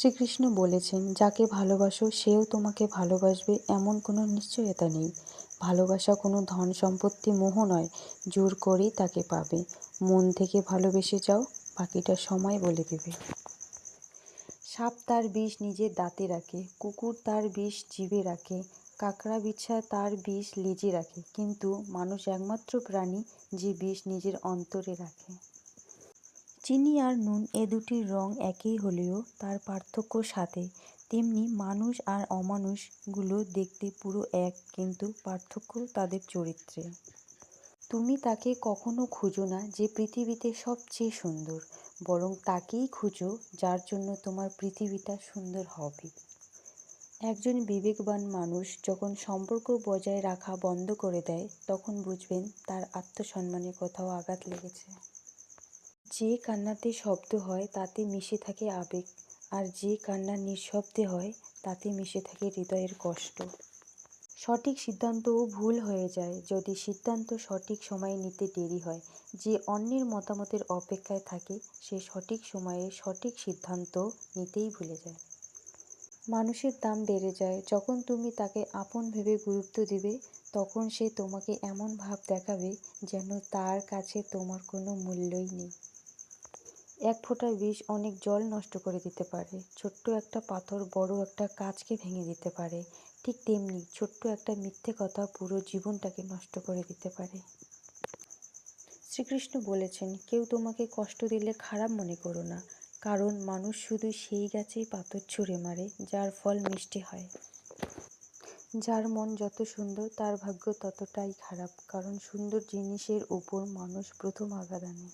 শ্রীকৃষ্ণ বলেছেন, যাকে ভালোবাসো সেও তোমাকে ভালোবাসবে এমন কোনো নিশ্চয়তা নেই। ভালোবাসা কোনো ধন সম্পত্তি মোহ নয়, জোর করেই তাকে পাবে। মন থেকে ভালোবেসে যাও, বাকিটা সময় বলে দেবে। সাপ তার বিষ নিজের দাঁতে রাখে, কুকুর তার বিষ জিভে রাখে, কাকড়া বিছা তার বিষ লেজে রাখে, কিন্তু মানুষ একমাত্র প্রাণী যে বিষ নিজের অন্তরে রাখে। চিনি আর নুন এ দুটির রং একই হলেও তার পার্থক্য স্বাদে, তেমনি মানুষ আর অমানুষগুলো দেখতে পুরো এক, কিন্তু পার্থক্য তাদের চরিত্রে। তুমি তাকে কখনো খুঁজো না যে পৃথিবীতে সবচেয়ে সুন্দর, বরং তাকেই খুঁজো যার জন্য তোমার পৃথিবীটা সুন্দর হবে। একজন বিবেকবান মানুষ যখন সম্পর্ক বজায় রাখা বন্ধ করে দেয়, তখন বুঝবেন তার আত্মসম্মানে কোথাও আঘাত লেগেছে। যে কান্নাতে শব্দ হয় তাতে মিশে থাকে আবেগ, আর যে কান্না নিঃশব্দে হয় তাতে মিশে থাকে হৃদয়ের কষ্ট। সঠিক সিদ্ধান্তও ভুল হয়ে যায় যদি সিদ্ধান্ত সঠিক সময়ে নিতে দেরি হয়। যে অন্যের মতামতের অপেক্ষায় থাকে সে সঠিক সময়ে সঠিক সিদ্ধান্ত নিতেই ভুলে যায়। মানুষের দাম বেড়ে যায় যখন তুমি তাকে আপন ভেবে গুরুত্ব দিবে, তখন সে তোমাকে এমন ভাব দেখাবে যেন তার কাছে তোমার কোনো মূল্যই নেই। এক ফোঁটা বিষ অনেক জল নষ্ট করে দিতে পারে, ছোট্ট একটা পাথর বড় একটা কাঁচকে ভেঙে দিতে পারে। ঠিক তেমনি ছোট্ট একটা মিথ্যে কথা পুরো জীবনটাকে নষ্ট করে দিতে পারে। শ্রীকৃষ্ণ বলেছেন, কেউ তোমাকে কষ্ট দিলে খারাপ মনে করো না, কারণ মানুষ শুধু সেই গাছেই পাথর ছুঁড়ে মারে যার ফল মিষ্টি হয়। যার মন যত সুন্দর তার ভাগ্য ততটাই খারাপ, কারণ সুন্দর জিনিসের উপর মানুষ প্রথম আঘাত আনে।